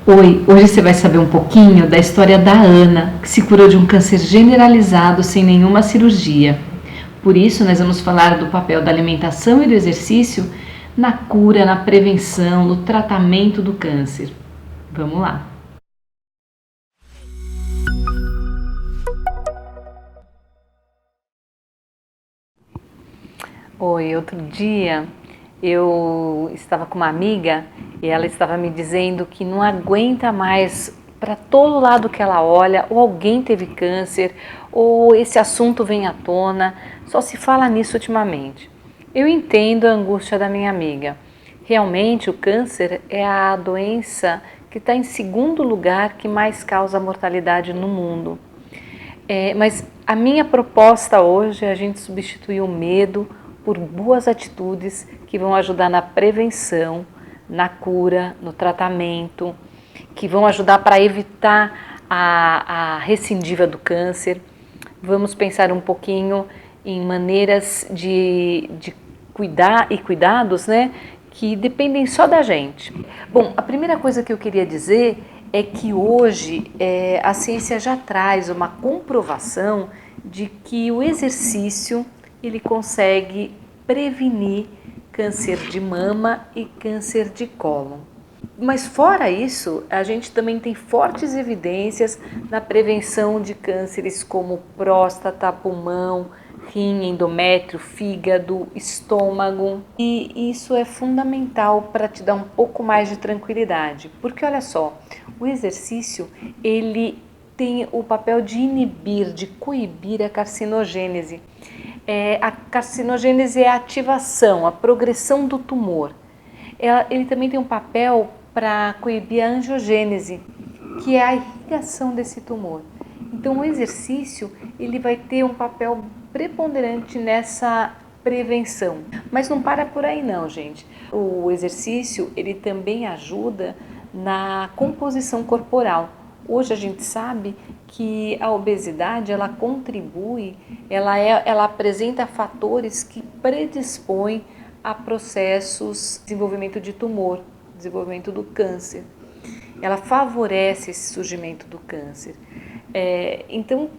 Oi, hoje você vai saber um pouquinho da história da Ana, que se curou de um câncer generalizado sem nenhuma cirurgia. Por isso, nós vamos falar do papel da alimentação e do exercício na cura, na prevenção, no tratamento do câncer. Vamos lá! Oi, outro dia eu estava com uma amiga e ela estava me dizendo que não aguenta mais, para todo lado que ela olha, ou alguém teve câncer, ou esse assunto vem à tona, só se fala nisso ultimamente. Eu entendo a angústia da minha amiga. Realmente o câncer é a doença que está em segundo lugar que mais causa mortalidade no mundo. Mas a minha proposta hoje é a gente substituir o medo por boas atitudes que vão ajudar na prevenção, na cura, no tratamento, que vão ajudar para evitar a recidiva do câncer. Vamos pensar um pouquinho em maneiras de cuidar e cuidados, né, que dependem só da gente. Bom, a primeira coisa que eu queria dizer é que hoje a ciência já traz uma comprovação de que o exercício ele consegue prevenir câncer de mama e câncer de cólon. Mas fora isso, a gente também tem fortes evidências na prevenção de cânceres como próstata, pulmão, rim, endométrio, fígado, estômago. E isso é fundamental para te dar um pouco mais de tranquilidade. Porque olha só, o exercício ele tem o papel de inibir, de coibir a carcinogênese. A carcinogênese é a ativação, a progressão do tumor. Ele também tem um papel para coibir a angiogênese, que é a irrigação desse tumor. Então o exercício ele vai ter um papel preponderante nessa prevenção. Mas não para por aí não, gente. O exercício ele também ajuda na composição corporal. Hoje a gente sabe que a obesidade ela contribui, ela apresenta fatores que predispõem a processos de desenvolvimento de tumor, desenvolvimento do câncer. Ela favorece esse surgimento do câncer. Então,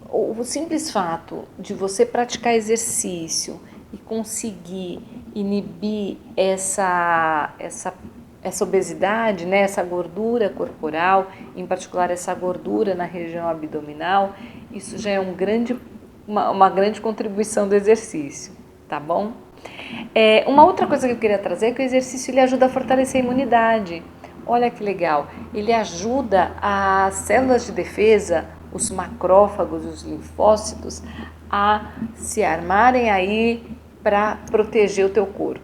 o simples fato de você praticar exercício e conseguir inibir essa obesidade, né, essa gordura corporal, em particular essa gordura na região abdominal, isso já é uma grande contribuição do exercício, tá bom? Uma outra coisa que eu queria trazer é que o exercício ele ajuda a fortalecer a imunidade. Olha que legal, ele ajuda as células de defesa, os macrófagos, os linfócitos, a se armarem aí para proteger o teu corpo.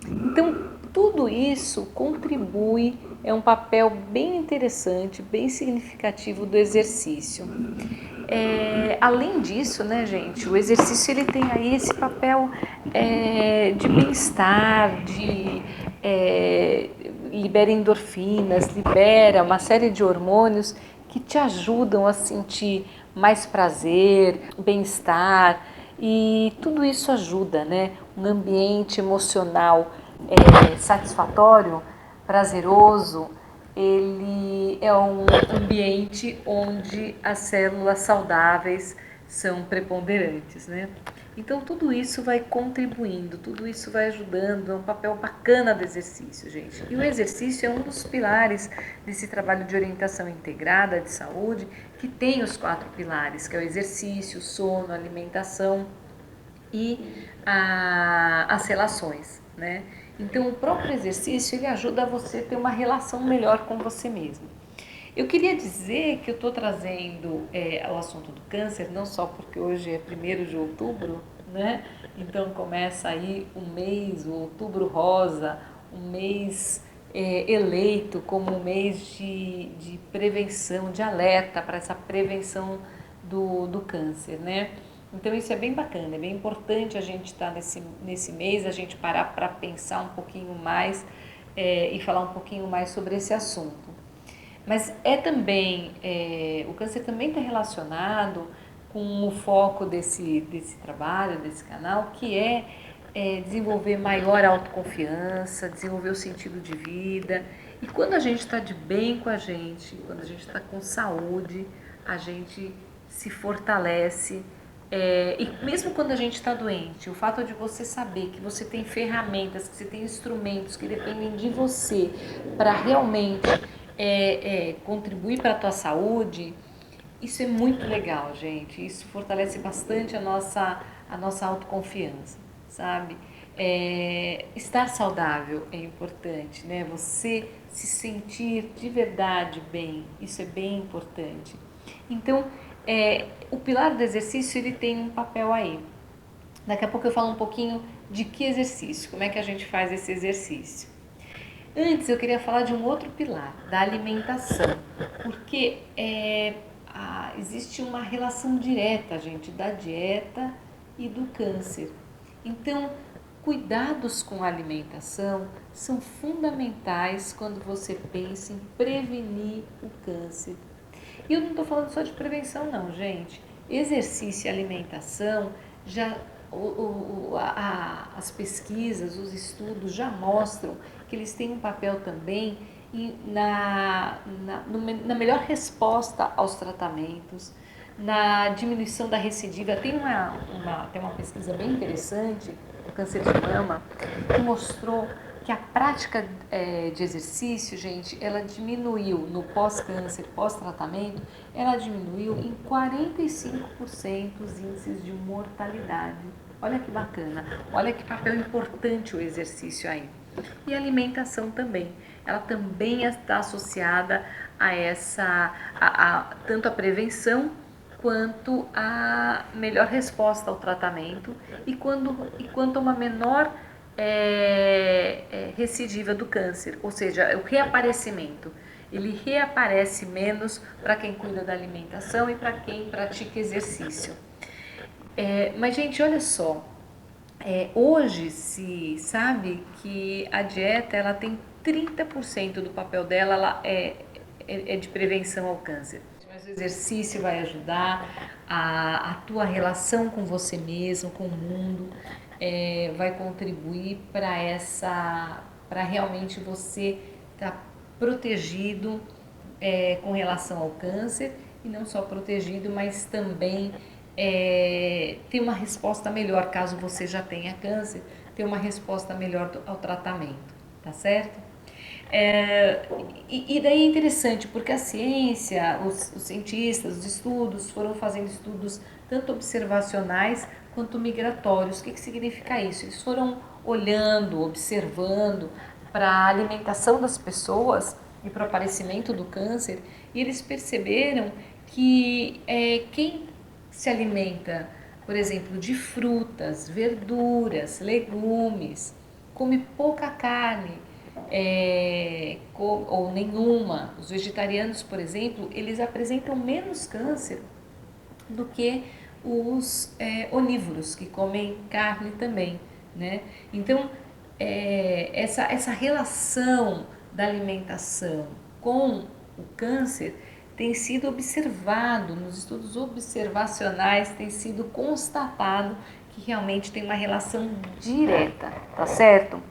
Então, tudo isso contribui, é um papel bem interessante, bem significativo do exercício. Além disso, né, gente, o exercício ele tem aí esse papel de bem-estar, libera endorfinas, libera uma série de hormônios que te ajudam a sentir mais prazer, bem-estar, e tudo isso ajuda, né? Um ambiente emocional satisfatório, prazeroso, ele é um ambiente onde as células saudáveis são preponderantes, né? Então tudo isso vai contribuindo, tudo isso vai ajudando, é um papel bacana do exercício, gente. E o exercício é um dos pilares desse trabalho de orientação integrada de saúde, que tem os 4 pilares, que é o exercício, o sono, a alimentação e as relações, né? Então o próprio exercício ele ajuda você a ter uma relação melhor com você mesmo. Eu queria dizer que eu estou trazendo o assunto do câncer, não só porque hoje é 1º de outubro, né? Então começa aí um mês, o Outubro Rosa, um mês eleito como um mês de prevenção, de alerta para essa prevenção do câncer, né? Então isso é bem bacana, é bem importante a gente estar nesse mês, a gente parar para pensar um pouquinho mais e falar um pouquinho mais sobre esse assunto. Mas o câncer também está relacionado com o foco desse trabalho, desse canal, que desenvolver maior autoconfiança, desenvolver o sentido de vida E quando a gente está de bem com a gente, quando a gente está com saúde, a gente se fortalece. E mesmo quando a gente está doente, o fato de você saber que você tem ferramentas, que você tem instrumentos que dependem de você para realmente contribuir para a tua saúde, isso é muito legal, gente. Isso fortalece bastante a nossa autoconfiança, sabe? Estar saudável é importante, né? Você se sentir de verdade bem, isso é bem importante. Então, o pilar do exercício, ele tem um papel aí. Daqui a pouco eu falo um pouquinho de que exercício, como é que a gente faz esse exercício. Antes eu queria falar de um outro pilar, da alimentação, porque existe uma relação direta, gente, da dieta e do câncer. Então, cuidados com a alimentação são fundamentais quando você pensa em prevenir o câncer. E eu não estou falando só de prevenção não, gente. Exercício e alimentação já as pesquisas, os estudos já mostram que eles têm um papel também na melhor resposta aos tratamentos, na diminuição da recidiva. Tem uma pesquisa bem interessante do câncer de mama que mostrou que a prática de exercício, gente, ela diminuiu no pós-câncer, pós-tratamento, ela diminuiu em 45% os índices de mortalidade. Olha que bacana, olha que papel importante o exercício aí. E a alimentação também, ela também está associada tanto a prevenção quanto a melhor resposta ao tratamento quanto a uma menor recidiva do câncer, ou seja, o reaparecimento. Ele reaparece menos para quem cuida da alimentação e para quem pratica exercício. Mas, gente, olha só, hoje se sabe que a dieta ela tem 30% do papel dela ela é de prevenção ao câncer. Mas o exercício vai ajudar a tua relação com você mesmo, com o mundo, vai contribuir para realmente você estar protegido com relação ao câncer, e não só protegido, mas também ter uma resposta melhor, caso você já tenha câncer, ter uma resposta melhor ao tratamento, tá certo? E daí é interessante, porque a ciência, os cientistas, os estudos foram fazendo estudos tanto observacionais quanto migratórios. O que significa isso? Eles foram olhando, observando para a alimentação das pessoas e para o aparecimento do câncer, e eles perceberam que quem se alimenta, por exemplo, de frutas, verduras, legumes, come pouca carne, ou nenhuma. Os vegetarianos, por exemplo, eles apresentam menos câncer do que os onívoros, que comem carne também, né? Então, essa relação da alimentação com o câncer tem sido observado, nos estudos observacionais tem sido constatado que realmente tem uma relação direta, tá certo?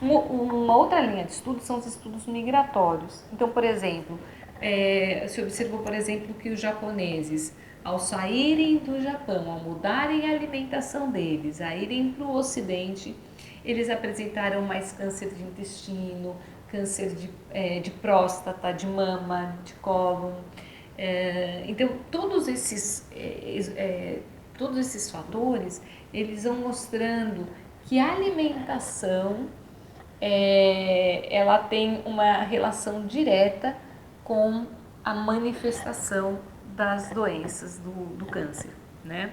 Uma outra linha de estudo são os estudos migratórios. Então, por exemplo, se observou, por exemplo, que os japoneses, ao saírem do Japão, ao mudarem a alimentação deles, a irem para o Ocidente, eles apresentaram mais câncer de intestino, câncer de próstata, de mama, de cólon. Então, todos esses fatores, eles vão mostrando que a alimentação ela tem uma relação direta com a manifestação das doenças do câncer, né?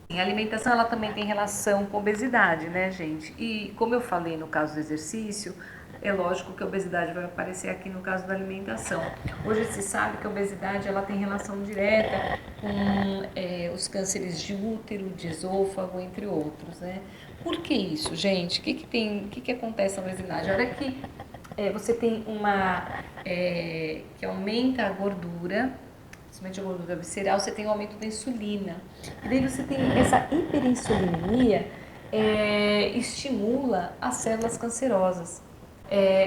A alimentação ela também tem relação com obesidade, né, gente? E como eu falei no caso do exercício, é lógico que a obesidade vai aparecer aqui no caso da alimentação. Hoje se sabe que a obesidade ela tem relação direta com os cânceres de útero, de esôfago, entre outros, né? Por que isso, gente? O que acontece na obesidade? A hora que você tem que aumenta a gordura, principalmente a gordura visceral, você tem um aumento da insulina. E daí você tem essa hiperinsulinemia, estimula as células cancerosas.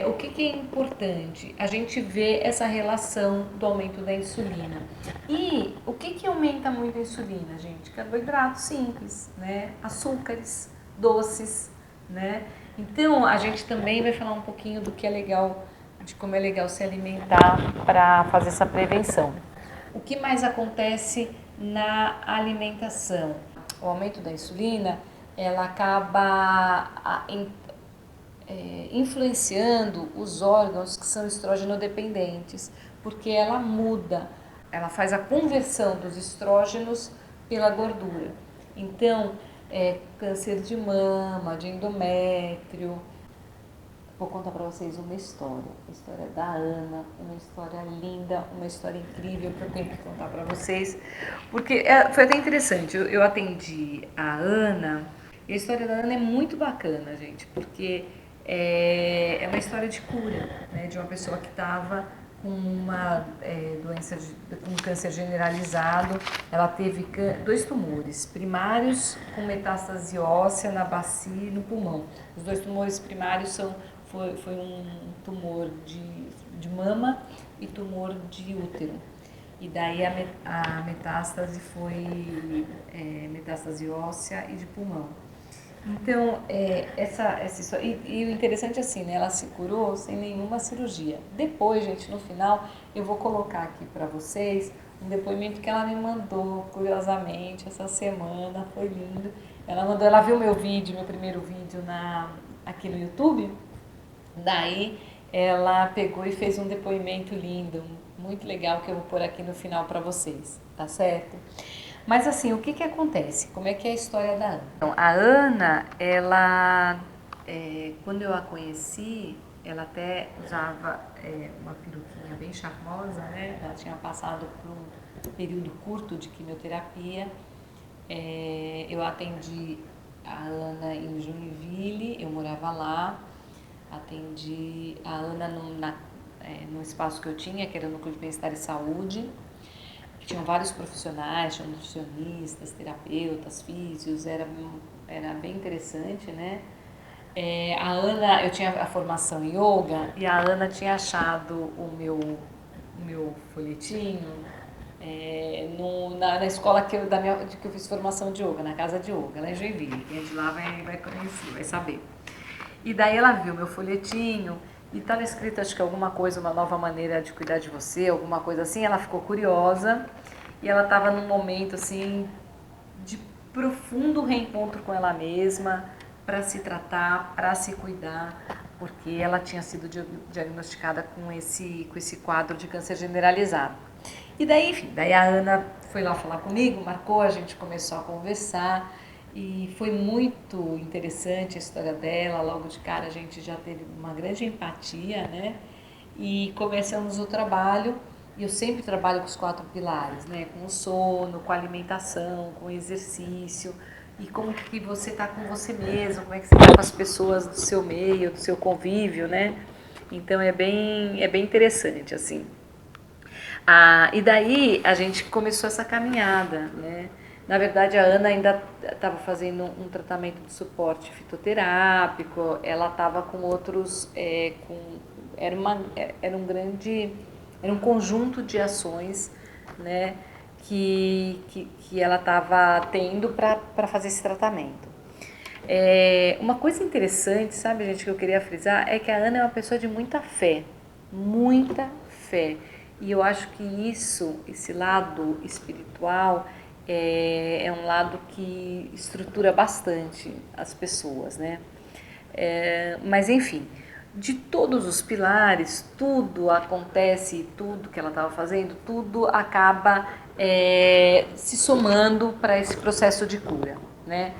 O que é importante? A gente vê essa relação do aumento da insulina. E o que aumenta muito a insulina, gente? Carboidratos simples, né? Açúcares, doces, né? Então, a gente também vai falar um pouquinho do que é legal, de como é legal se alimentar para fazer essa prevenção. O que mais acontece na alimentação? O aumento da insulina, ela acaba influenciando os órgãos que são estrógeno dependentes, porque ela muda, ela faz a conversão dos estrógenos pela gordura. Então, câncer de mama, de endométrio. Vou contar para vocês uma história, a história da Ana, uma história linda, uma história incrível que eu tenho que contar para vocês, porque foi até interessante. Eu atendi a Ana e a história da Ana é muito bacana, gente, porque é uma história de cura, né, de uma pessoa que estava com uma doença, com câncer generalizado. Ela teve 2 tumores primários com metástase óssea na bacia e no pulmão. Os 2 tumores primários foi um tumor de mama e tumor de útero. E daí a metástase foi metástase óssea e de pulmão. Então, essa história. E o interessante é assim, né? Ela se curou sem nenhuma cirurgia. Depois, gente, no final, eu vou colocar aqui para vocês um depoimento que ela me mandou, curiosamente, essa semana. Foi lindo. Ela viu meu vídeo, meu primeiro vídeo aqui no YouTube. Daí, ela pegou e fez um depoimento lindo, muito legal, que eu vou pôr aqui no final para vocês, tá certo? Mas assim, o que acontece? Como é que é a história da Ana? Então, a Ana, ela, quando eu a conheci, ela até usava uma peruquinha bem charmosa, né? Ela tinha passado por um período curto de quimioterapia. Eu atendi a Ana em Joinville, eu morava lá. Atendi a Ana no espaço que eu tinha, que era o Núcleo de Bem-Estar e Saúde. Tinham vários profissionais, tinham nutricionistas, terapeutas, físios, era bem interessante, né? A Ana, eu tinha a formação em yoga e a Ana tinha achado o meu folhetinho na escola que eu fiz formação de yoga, na casa de yoga, lá em Joinville. Quem é de lá vai conhecer, vai saber. E daí ela viu meu folhetinho e estava escrito, acho que alguma coisa, uma nova maneira de cuidar de você, alguma coisa assim. Ela ficou curiosa e ela estava num momento assim de profundo reencontro com ela mesma, para se tratar, para se cuidar, porque ela tinha sido diagnosticada com esse quadro de câncer generalizado. E daí, enfim, daí a Ana foi lá falar comigo, marcou, a gente começou a conversar. E foi muito interessante a história dela. Logo de cara a gente já teve uma grande empatia, né? E começamos o trabalho. E eu sempre trabalho com os 4 pilares, né? Com o sono, com a alimentação, com o exercício. E como que você está com você mesmo, como é que você está com as pessoas do seu meio, do seu convívio, né? Então é bem interessante, assim. E daí a gente começou essa caminhada, né? Na verdade, a Ana ainda estava fazendo um tratamento de suporte fitoterápico, ela estava com outros, era um conjunto de ações, né, que ela estava tendo para fazer esse tratamento. Uma coisa interessante, sabe, gente, que eu queria frisar, é que a Ana é uma pessoa de muita fé, muita fé. E eu acho que esse lado espiritual, é um lado que estrutura bastante as pessoas, né? Mas enfim, de todos os pilares, tudo acontece, tudo que ela estava fazendo, tudo acaba se somando para esse processo de cura, né?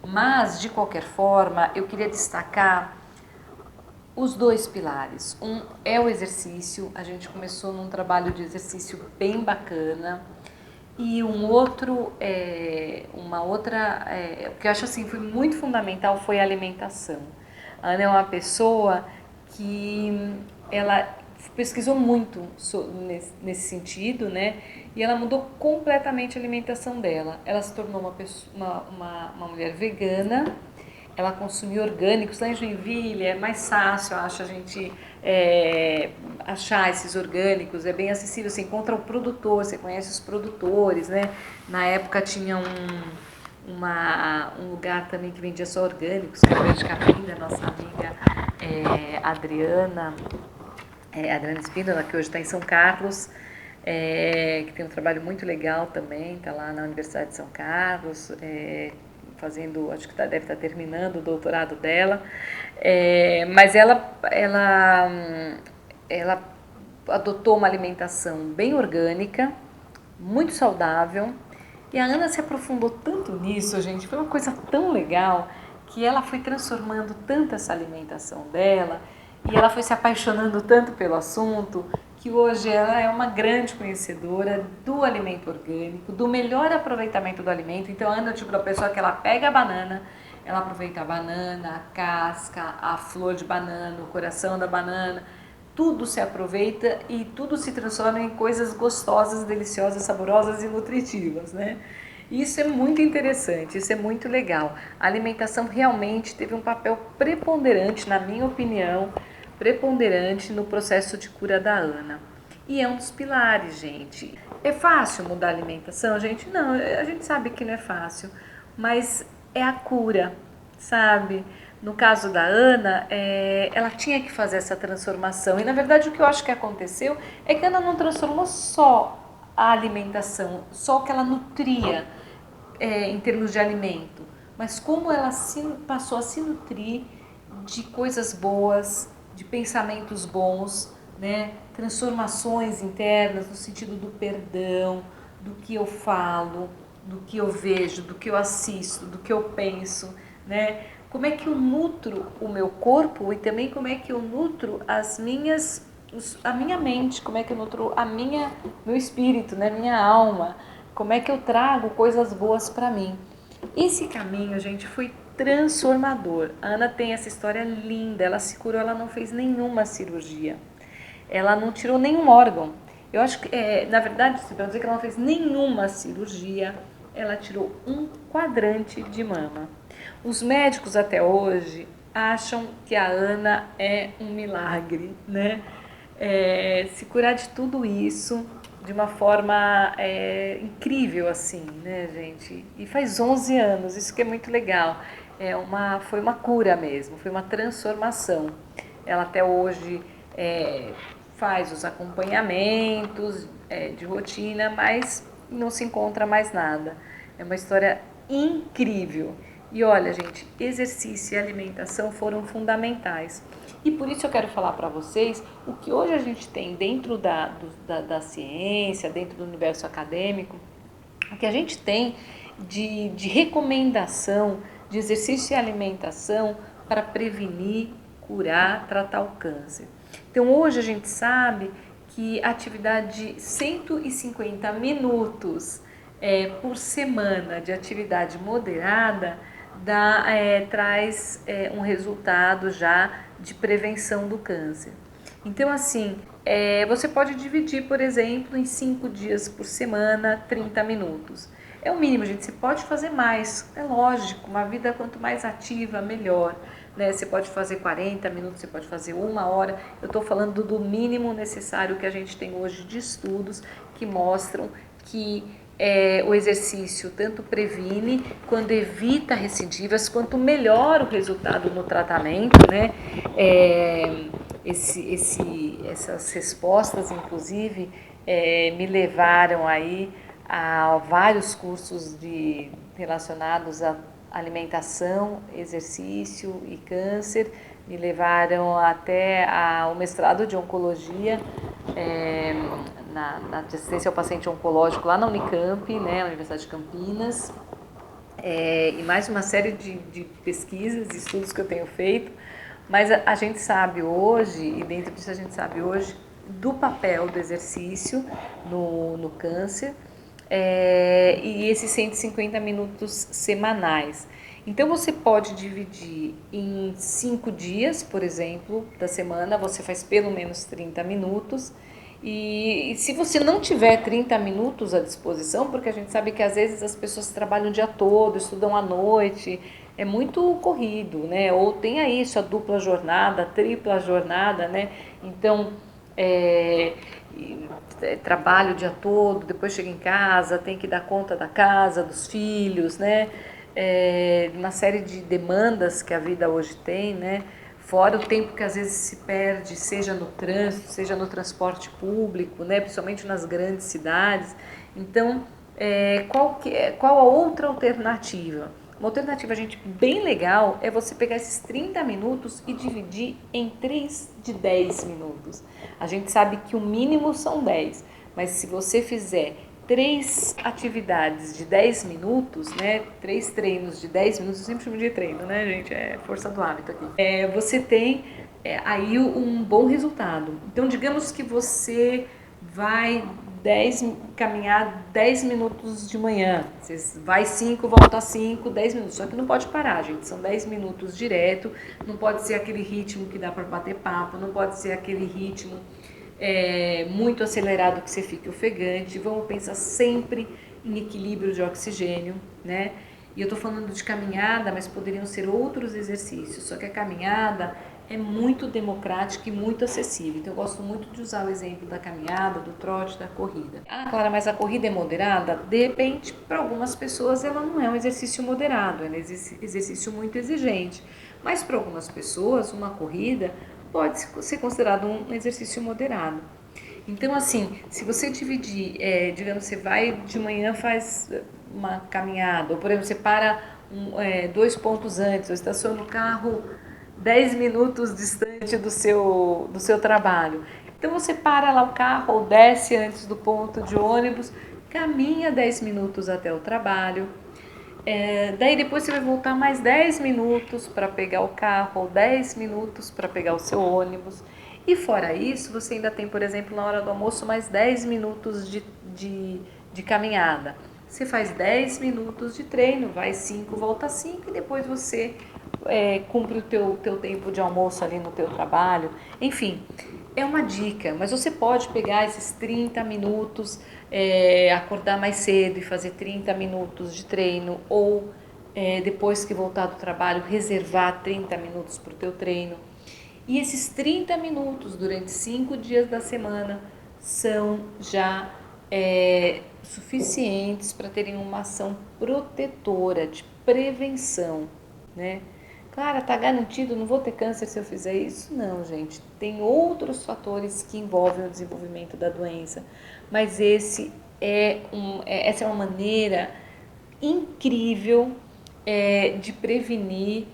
Mas, de qualquer forma, eu queria destacar os 2 pilares. Um é o exercício, a gente começou num trabalho de exercício bem bacana. E uma outra, que eu acho assim, foi muito fundamental, foi a alimentação. A Ana é uma pessoa que ela pesquisou muito nesse sentido, né? E ela mudou completamente a alimentação dela. Ela se tornou uma mulher vegana. ela consumir orgânicos. Lá em Joinville é mais fácil, eu acho, a gente achar esses orgânicos, é bem acessível, você encontra o produtor, você conhece os produtores, né? Na época tinha um lugar também que vendia só orgânicos, que era Verde Capim, da nossa amiga Adriana Espíndola, que hoje está em São Carlos, que tem um trabalho muito legal também, está lá na Universidade de São Carlos, fazendo, acho que deve estar terminando o doutorado dela, mas ela adotou uma alimentação bem orgânica, muito saudável, e a Ana se aprofundou tanto nisso, gente, foi uma coisa tão legal, que ela foi transformando tanto essa alimentação dela, e ela foi se apaixonando tanto pelo assunto, que hoje ela é uma grande conhecedora do alimento orgânico, do melhor aproveitamento do alimento. Então a Ana é o tipo da pessoa que ela pega a banana, ela aproveita a banana, a casca, a flor de banana, o coração da banana, tudo se aproveita e tudo se transforma em coisas gostosas, deliciosas, saborosas e nutritivas, né? Isso é muito interessante, isso é muito legal. A alimentação realmente teve um papel preponderante, na minha opinião, preponderante no processo de cura da Ana. E é um dos pilares, gente. É fácil mudar a alimentação, gente? Não, a gente sabe que não é fácil, mas é a cura, sabe? No caso da Ana, ela tinha que fazer essa transformação. E na verdade o que eu acho que aconteceu é que a Ana não transformou só a alimentação, só o que ela nutria em termos de alimento, mas como ela passou a se nutrir de coisas boas, de pensamentos bons, né? Transformações internas no sentido do perdão, do que eu falo, do que eu vejo, do que eu assisto, do que eu penso, né? Como é que eu nutro o meu corpo e também como é que eu nutro a minha mente, como é que eu nutro meu espírito, né? Minha alma, como é que eu trago coisas boas para mim. Esse caminho, gente, foi transformador. A Ana tem essa história linda, ela se curou, ela não fez nenhuma cirurgia, ela não tirou nenhum órgão. Eu acho que, na verdade, para dizer que ela não fez nenhuma cirurgia, ela tirou um quadrante de mama. Os médicos até hoje acham que a Ana é um milagre, né? Se curar de tudo isso de uma forma incrível, assim, né, gente? E faz 11 anos, isso que é muito legal. Foi uma cura mesmo, foi uma transformação. Ela até hoje faz os acompanhamentos de rotina, mas não se encontra mais nada. É uma história incrível. E olha, gente, exercício e alimentação foram fundamentais. E por isso eu quero falar para vocês o que hoje a gente tem dentro da ciência, dentro do universo acadêmico, o que a gente tem de recomendação de exercício e alimentação para prevenir, curar, tratar o câncer. Então hoje a gente sabe que a atividade de 150 minutos por semana de atividade moderada traz um resultado já de prevenção do câncer. Então, assim, você pode dividir, por exemplo, em 5 dias por semana, 30 minutos. É o mínimo, gente, você pode fazer mais, é lógico, uma vida quanto mais ativa, melhor. Né? Você pode fazer 40 minutos, você pode fazer 1 hora. Eu estou falando do mínimo necessário que a gente tem hoje de estudos que mostram que o exercício tanto previne, quanto evita recidivas, quanto melhora o resultado no tratamento, né? Essas respostas, inclusive, me levaram aí a vários cursos relacionados à alimentação, exercício e câncer, me levaram até ao mestrado de oncologia, na assistência ao paciente oncológico lá na Unicamp, né, na Universidade de Campinas, e mais uma série de pesquisas e estudos que eu tenho feito, mas a gente sabe hoje, e dentro disso a gente sabe hoje, do papel do exercício no câncer, e esses 150 minutos semanais. Então você pode dividir em 5 dias, por exemplo, da semana, você faz pelo menos 30 minutos, e se você não tiver 30 minutos à disposição, porque a gente sabe que às vezes as pessoas trabalham o dia todo, estudam à noite, é muito corrido, né? Ou tem aí sua dupla jornada, tripla jornada, né? Então, trabalho o dia todo, depois chega em casa, tem que dar conta da casa, dos filhos, né? Uma série de demandas que a vida hoje tem, né? Fora o tempo que às vezes se perde, seja no trânsito, seja no transporte público, né? Principalmente nas grandes cidades. Então, qual a outra alternativa? Uma alternativa, gente, bem legal é você pegar esses 30 minutos e dividir em 3 de 10 minutos. A gente sabe que o mínimo são 10, mas se você fizer 3 atividades de 10 minutos, né? 3 treinos de 10 minutos, eu sempre chamo de treino, né, gente? É força do hábito aqui. Você tem aí um bom resultado. Então, digamos que você vai caminhar 10 minutos de manhã. Você vai 5, volta 5, 10 minutos. Só que não pode parar, gente. São 10 minutos direto. Não pode ser aquele ritmo que dá para bater papo. Não pode ser aquele ritmo muito acelerado que você fique ofegante. Vamos pensar sempre em equilíbrio de oxigênio, né? E eu tô falando de caminhada, mas poderiam ser outros exercícios. Só que a caminhada é muito democrática e muito acessível. Então eu gosto muito de usar o exemplo da caminhada, do trote, da corrida. Ah, Clara, mas a corrida é moderada? De repente, para algumas pessoas ela não é um exercício moderado, é um exercício muito exigente. Mas para algumas pessoas, uma corrida pode ser considerado um exercício moderado. Então, assim, se você dividir, digamos, você vai de manhã, faz uma caminhada, ou por exemplo, você para 2 pontos antes, ou estaciona o carro 10 minutos distante do seu trabalho. Então você para lá o carro ou desce antes do ponto de ônibus, caminha 10 minutos até o trabalho. Daí depois você vai voltar mais 10 minutos para pegar o carro ou 10 minutos para pegar o seu ônibus. E fora isso, você ainda tem, por exemplo, na hora do almoço, mais 10 minutos de caminhada. Você faz 10 minutos de treino, vai 5, volta 5 e depois você cumpre o teu tempo de almoço ali no teu trabalho. Enfim, é uma dica, mas você pode pegar esses 30 minutos, acordar mais cedo e fazer 30 minutos de treino, ou depois que voltar do trabalho, reservar 30 minutos para o teu treino. E esses 30 minutos durante 5 dias da semana são já suficientes para terem uma ação protetora, de prevenção, né? Clara, tá garantido, não vou ter câncer se eu fizer isso? Não, gente. Tem outros fatores que envolvem o desenvolvimento da doença, mas essa é uma maneira incrível de prevenir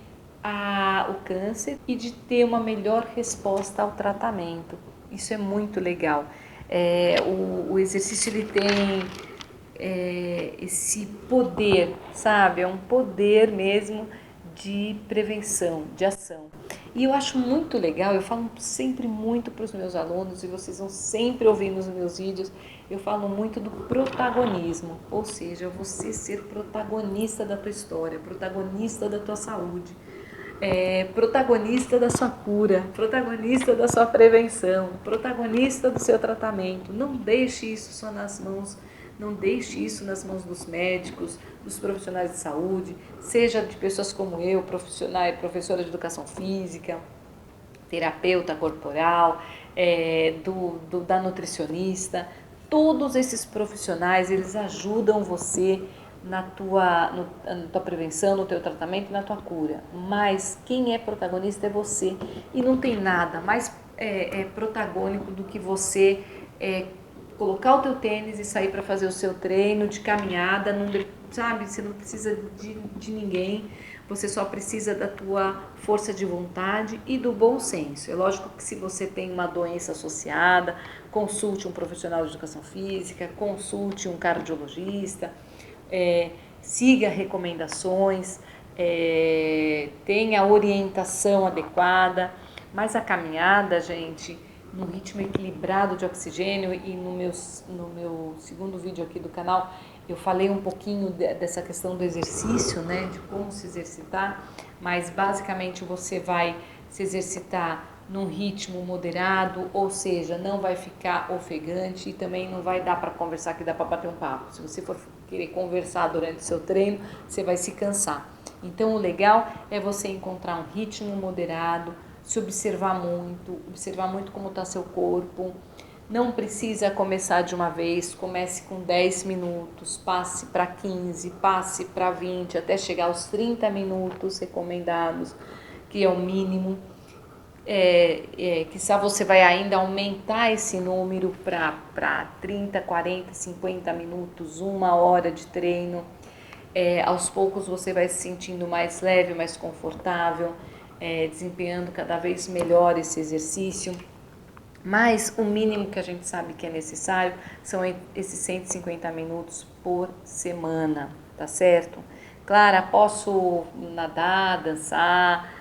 o câncer e de ter uma melhor resposta ao tratamento. Isso é muito legal. O exercício ele tem esse poder, sabe? É um poder mesmo de prevenção, de ação. E eu acho muito legal, eu falo sempre muito para os meus alunos, e vocês vão sempre ouvir nos meus vídeos, eu falo muito do protagonismo, ou seja, você ser protagonista da tua história, protagonista da tua saúde, protagonista da sua cura, protagonista da sua prevenção, protagonista do seu tratamento. Não deixe isso só nas mãos, não deixe isso nas mãos dos médicos, dos profissionais de saúde, seja de pessoas como eu, professora de educação física, terapeuta corporal, da nutricionista. Todos esses profissionais, eles ajudam você na tua prevenção, no teu tratamento e na tua cura. Mas quem é protagonista é você. E não tem nada mais protagônico do que você colocar o teu tênis e sair para fazer o seu treino de caminhada, sabe? Você não precisa de ninguém, você só precisa da tua força de vontade e do bom senso. É lógico que se você tem uma doença associada, consulte um profissional de educação física, consulte um cardiologista, siga recomendações, tenha a orientação adequada, mas a caminhada, gente, num ritmo equilibrado de oxigênio, e no meu segundo vídeo aqui do canal eu falei um pouquinho dessa questão do exercício, né, de como se exercitar, mas basicamente você vai se exercitar num ritmo moderado, ou seja, não vai ficar ofegante e também não vai dar para conversar, que dá para bater um papo. Se você for querer conversar durante o seu treino, você vai se cansar. Então o legal é você encontrar um ritmo moderado, se observar muito como está seu corpo. Não precisa começar de uma vez, comece com 10 minutos, passe para 15, passe para 20, até chegar aos 30 minutos recomendados, que é o mínimo. Quizá você vai ainda aumentar esse número para 30, 40, 50 minutos, 1 hora de treino. Aos poucos você vai se sentindo mais leve, mais confortável, desempenhando cada vez melhor esse exercício. Mas o mínimo que a gente sabe que é necessário são esses 150 minutos por semana, tá certo? Claro, posso nadar, dançar,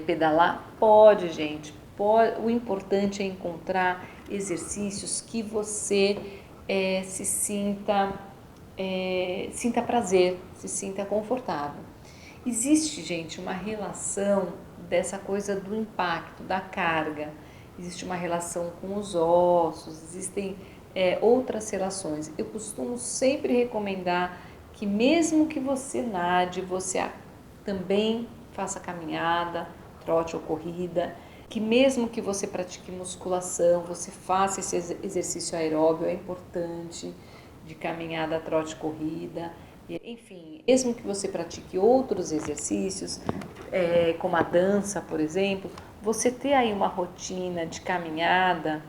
pedalar? Pode, gente. Pode. O importante é encontrar exercícios que você se sinta prazer, se sinta confortável. Existe, gente, uma relação dessa coisa do impacto, da carga. Existe uma relação com os ossos, existem outras relações. Eu costumo sempre recomendar que mesmo que você nade, você também faça caminhada, trote ou corrida, que mesmo que você pratique musculação, você faça esse exercício aeróbio, é importante, de caminhada, trote, corrida. Enfim, mesmo que você pratique outros exercícios, como a dança, por exemplo, você ter aí uma rotina de caminhada,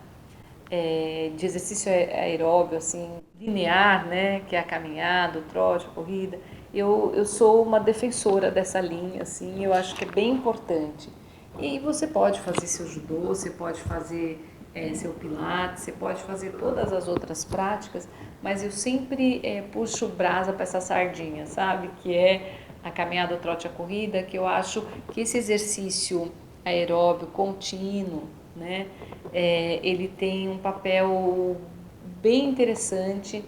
de exercício aeróbio, assim, linear, né, que é a caminhada, o trote, a corrida, eu sou uma defensora dessa linha, assim, eu acho que é bem importante. E você pode fazer seu judô, você pode fazer seu pilates, você pode fazer todas as outras práticas, mas eu sempre puxo brasa para essa sardinha, sabe? Que é a caminhada, o trote, a corrida, que eu acho que esse exercício aeróbio contínuo, né? Ele tem um papel bem interessante,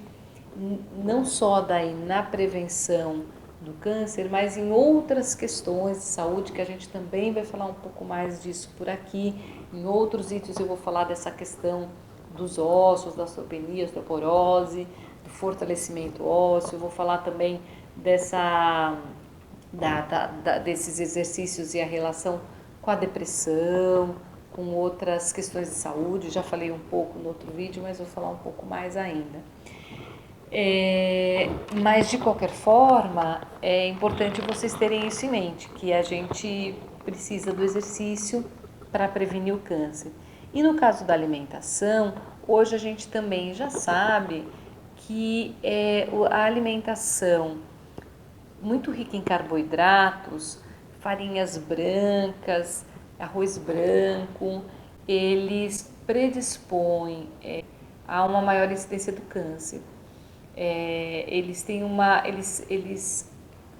não só daí na prevenção do câncer, mas em outras questões de saúde, que a gente também vai falar um pouco mais disso por aqui. Em outros itens eu vou falar dessa questão dos ossos, da osteopenia, osteoporose, do fortalecimento ósseo, eu vou falar também desses exercícios e a relação com a depressão, com outras questões de saúde. Já falei um pouco no outro vídeo, mas vou falar um pouco mais ainda. Mas de qualquer forma, é importante vocês terem isso em mente, que a gente precisa do exercício para prevenir o câncer. E no caso da alimentação, hoje a gente também já sabe que a alimentação muito rica em carboidratos, farinhas brancas, arroz branco, eles predispõem a uma maior incidência do câncer. Eles têm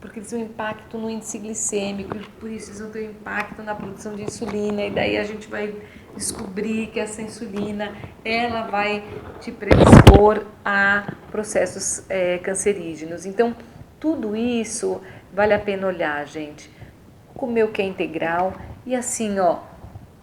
porque eles têm um impacto no índice glicêmico, e por isso eles vão ter um impacto na produção de insulina, e daí a gente vai descobrir que essa insulina ela vai te predispor a processos cancerígenos. Então, tudo isso vale a pena olhar, gente. Comer o que é integral e assim,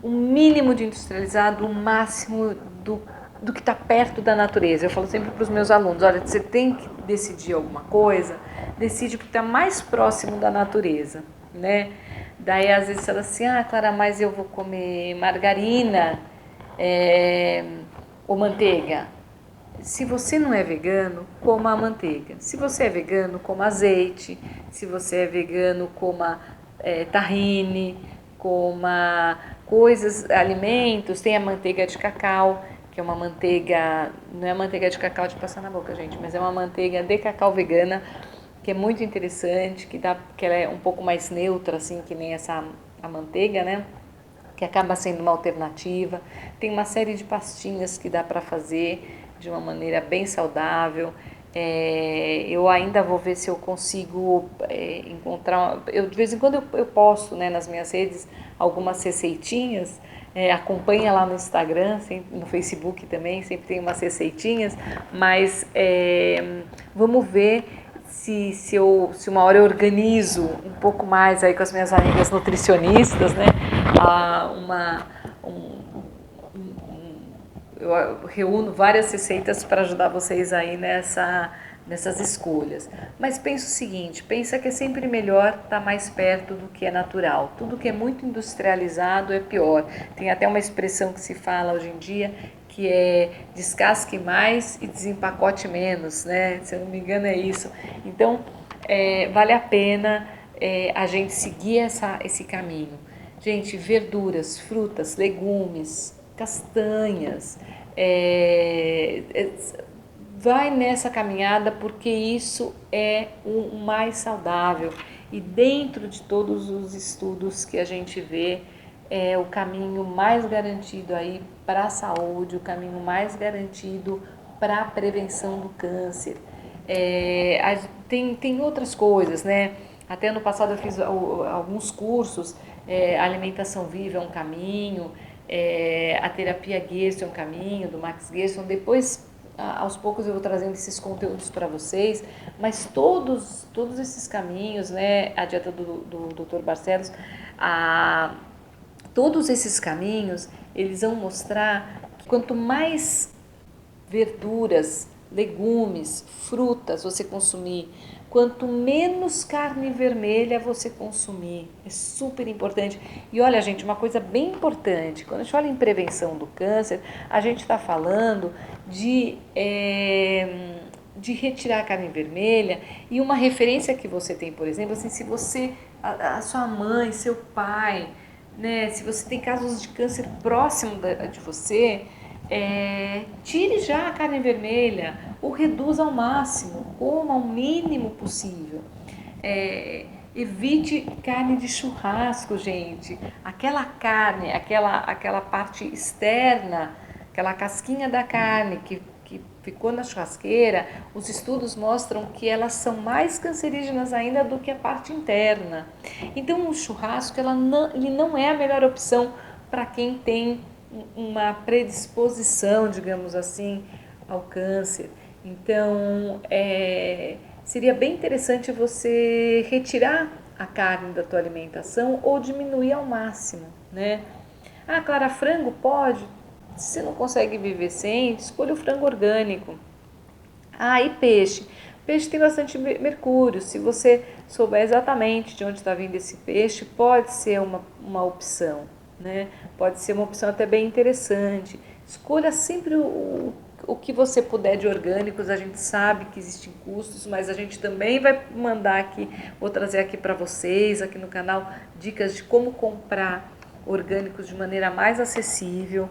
o mínimo de industrializado, o máximo do que está perto da natureza. Eu falo sempre para os meus alunos, olha, você tem que decidir alguma coisa, decide o que está mais próximo da natureza, né? Daí às vezes fala assim, Clara, mas eu vou comer margarina ou manteiga. Se você não é vegano, coma a manteiga. Se você é vegano, coma azeite. Se você é vegano, coma tahine, coma alimentos. Tem a manteiga de cacau, que é uma manteiga, não é manteiga de cacau de passar na boca, gente, mas é uma manteiga de cacau vegana, que é muito interessante, que ela é um pouco mais neutra, assim, que nem a manteiga, né? Que acaba sendo uma alternativa. Tem uma série de pastinhas que dá para fazer de uma maneira bem saudável. Eu ainda vou ver se eu consigo encontrar. De vez em quando eu posto, né, nas minhas redes algumas receitinhas. Acompanha lá no Instagram, no Facebook também, sempre tem umas receitinhas. Mas vamos ver se uma hora eu organizo um pouco mais aí com as minhas amigas nutricionistas, né? Eu reúno várias receitas para ajudar vocês aí nessas escolhas. Mas pensa o seguinte, pensa que é sempre melhor estar mais perto do que é natural. Tudo que é muito industrializado é pior. Tem até uma expressão que se fala hoje em dia que é descasque mais e desempacote menos, né? Se eu não me engano é isso. Então, vale a pena a gente seguir esse caminho. Gente, verduras, frutas, legumes, castanhas, vai nessa caminhada porque isso é o mais saudável e dentro de todos os estudos que a gente vê é o caminho mais garantido aí para a saúde, o caminho mais garantido para a prevenção do câncer. Tem outras coisas, né? Até ano passado eu fiz alguns cursos, alimentação viva é um caminho, a terapia Gerson é um caminho, do Max Gerson. Depois, aos poucos eu vou trazendo esses conteúdos para vocês, mas todos esses caminhos, né? A dieta do Dr. Barcelos, todos esses caminhos, eles vão mostrar que quanto mais verduras, legumes, frutas você consumir, quanto menos carne vermelha você consumir, é super importante. E olha, gente, uma coisa bem importante, quando a gente fala em prevenção do câncer, a gente está falando de retirar a carne vermelha. E uma referência que você tem, por exemplo, assim, se você, a sua mãe, seu pai, né, se você tem casos de câncer próximo de você, tire já a carne vermelha ou reduza ao máximo, coma o mínimo possível. Evite carne de churrasco, gente. Aquela carne, aquela parte externa, aquela casquinha da carne que ficou na churrasqueira, os estudos mostram que elas são mais cancerígenas ainda do que a parte interna. Então, o churrasco ele não é a melhor opção para quem tem uma predisposição, digamos assim, ao câncer. Então, seria bem interessante você retirar a carne da tua alimentação ou diminuir ao máximo, né? Ah, Clara, frango pode? Se você não consegue viver sem, escolha o frango orgânico. Ah, e peixe? Peixe tem bastante mercúrio. Se você souber exatamente de onde está vindo esse peixe, pode ser uma opção, né? Pode ser uma opção até bem interessante. Escolha sempre o que você puder de orgânicos. A gente sabe que existem custos, mas a gente também vai mandar aqui, vou trazer aqui para vocês, aqui no canal, dicas de como comprar orgânicos de maneira mais acessível.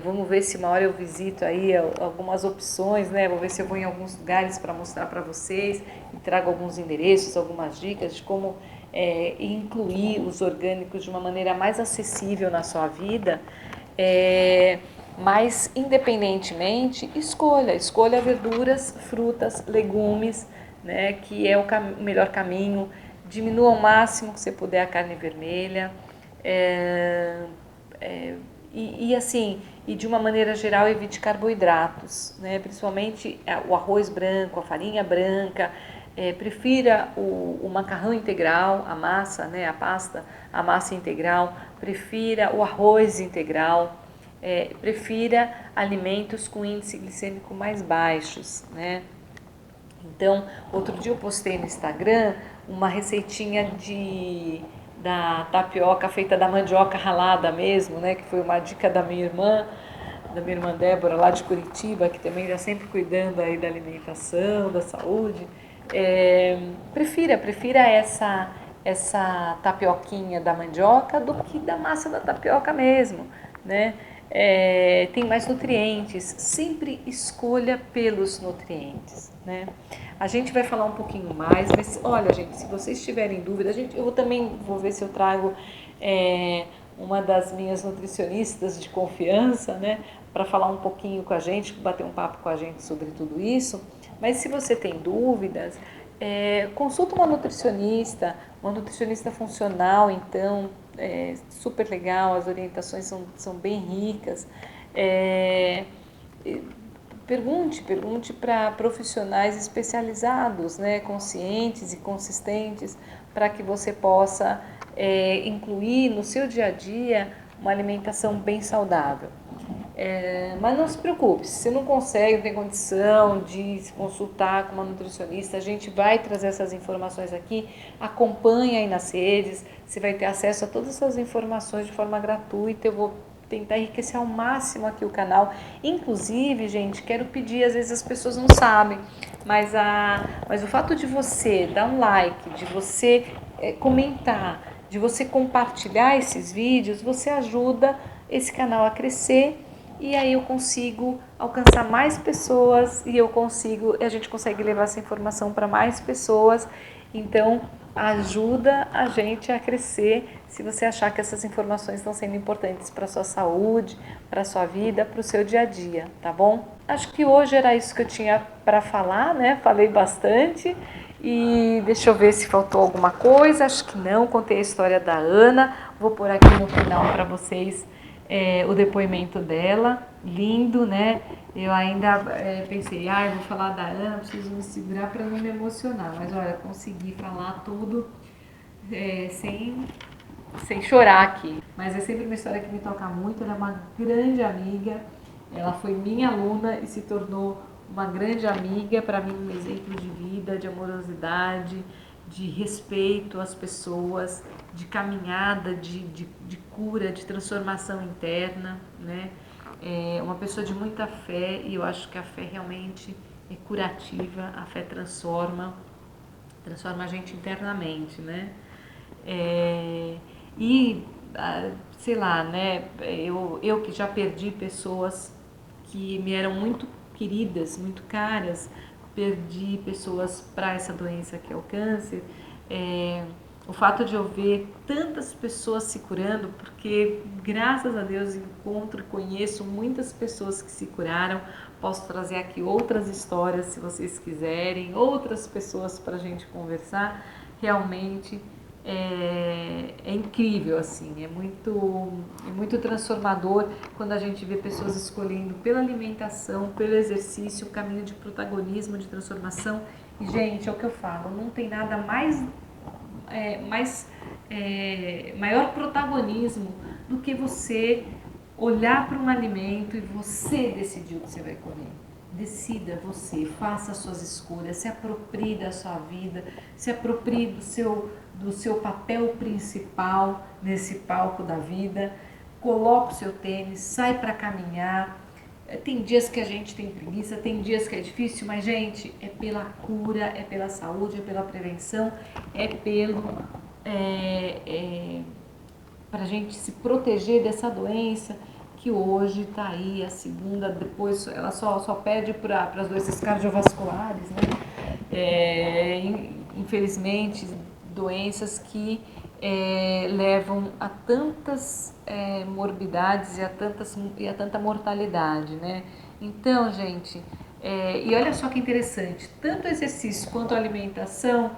Vamos ver se uma hora eu visito aí algumas opções, né? Vou ver se eu vou em alguns lugares para mostrar para vocês e trago alguns endereços, algumas dicas de como incluir os orgânicos de uma maneira mais acessível na sua vida. Mas independentemente, escolha verduras, frutas, legumes, né? Que é o melhor caminho. Diminua ao máximo que você puder a carne vermelha. Assim, e de uma maneira geral evite carboidratos, né? Principalmente o arroz branco, a farinha branca, prefira o macarrão integral, a massa, né? A pasta, a massa integral, prefira o arroz integral, prefira alimentos com índice glicêmico mais baixos, né? Então, outro dia eu postei no Instagram uma receitinha da tapioca feita da mandioca ralada mesmo, né? Que foi uma dica da minha irmã Débora, lá de Curitiba, que também está sempre cuidando aí da alimentação, da saúde. Prefira essa tapioquinha da mandioca do que da massa da tapioca mesmo, né? Tem mais nutrientes, sempre escolha pelos nutrientes, né? A gente vai falar um pouquinho mais, mas olha, gente, se vocês tiverem dúvida, eu também vou ver se eu trago uma das minhas nutricionistas de confiança, né, para falar um pouquinho com a gente, bater um papo com a gente sobre tudo isso. Mas se você tem dúvidas, consulta uma nutricionista funcional, então, super legal, as orientações são bem ricas. Pergunte para profissionais especializados, né, conscientes e consistentes, para que você possa incluir no seu dia a dia uma alimentação bem saudável. Mas não se preocupe, se você não consegue, não tem condição de se consultar com uma nutricionista, a gente vai trazer essas informações aqui, acompanha aí nas redes, você vai ter acesso a todas essas informações de forma gratuita, eu vou tentar enriquecer ao máximo aqui o canal. Inclusive, gente, quero pedir, às vezes as pessoas não sabem, mas o fato de você dar um like, de você comentar, de você compartilhar esses vídeos, você ajuda esse canal a crescer e aí eu consigo alcançar mais pessoas e a gente consegue levar essa informação para mais pessoas. Então, ajuda a gente a crescer se você achar que essas informações estão sendo importantes para a sua saúde, para a sua vida, para o seu dia a dia, tá bom? Acho que hoje era isso que eu tinha para falar, né? Falei bastante e deixa eu ver se faltou alguma coisa. Acho que não, contei a história da Ana. Vou pôr aqui no final para vocês o depoimento dela, lindo, né? Eu ainda pensei, eu vou falar da Ana, preciso me segurar para não me emocionar, mas olha, consegui falar tudo sem chorar aqui. Mas é sempre uma história que me toca muito, ela é uma grande amiga, ela foi minha aluna e se tornou uma grande amiga, para mim um exemplo de vida, de amorosidade, de respeito às pessoas, de caminhada, de cura, de transformação interna, né? É uma pessoa de muita fé e eu acho que a fé realmente é curativa, a fé transforma a gente internamente, né? Sei lá, né? Eu que já perdi pessoas que me eram muito queridas, muito caras, perdi pessoas para essa doença que é o câncer. O fato de eu ver tantas pessoas se curando, porque graças a Deus encontro e conheço muitas pessoas que se curaram. Posso trazer aqui outras histórias se vocês quiserem, outras pessoas para a gente conversar. Realmente é incrível, assim, é muito transformador quando a gente vê pessoas escolhendo pela alimentação, pelo exercício, o caminho de protagonismo, de transformação. E, gente, é o que eu falo, não tem nada maior protagonismo do que você olhar para um alimento e você decidir o que você vai comer. Decida você, faça as suas escolhas, se aproprie da sua vida, se aproprie do seu papel principal nesse palco da vida, coloque o seu tênis, sai para caminhar. Tem dias que a gente tem preguiça, tem dias que é difícil, mas, gente, é pela cura, é pela saúde, é pela prevenção, para a gente se proteger dessa doença que hoje está aí, a segunda, depois ela só perde para as doenças cardiovasculares, né? Infelizmente, doenças que levam a tantas morbidades e a tanta mortalidade, né? Então, gente, e olha só que interessante, tanto o exercício quanto a alimentação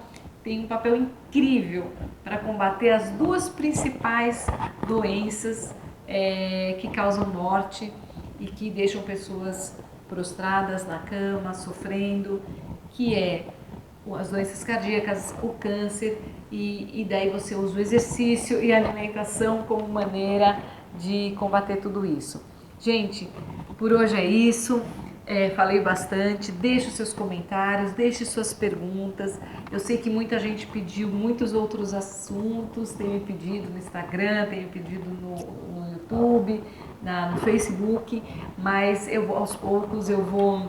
tem um papel incrível para combater as duas principais doenças que causam morte e que deixam pessoas prostradas na cama, sofrendo, que é as doenças cardíacas, o câncer, e daí você usa o exercício e a alimentação como maneira de combater tudo isso. Gente, por hoje é isso. Falei bastante, deixe os seus comentários, deixe suas perguntas. Eu sei que muita gente pediu muitos outros assuntos, tem me pedido no Instagram, tem me pedido no YouTube, no Facebook, mas aos poucos eu vou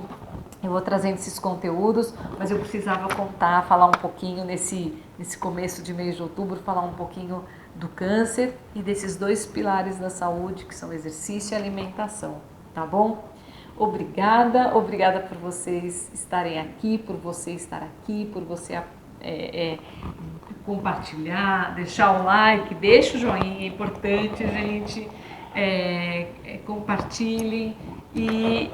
trazendo esses conteúdos, mas eu precisava falar um pouquinho nesse começo de mês de outubro, falar um pouquinho do câncer e desses dois pilares da saúde, que são exercício e alimentação, tá bom? Obrigada por vocês estarem aqui, por você estar aqui, por você compartilhar, deixar o like, deixa o joinha, é importante, gente, compartilhem e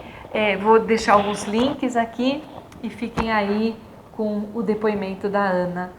vou deixar alguns links aqui e fiquem aí com o depoimento da Ana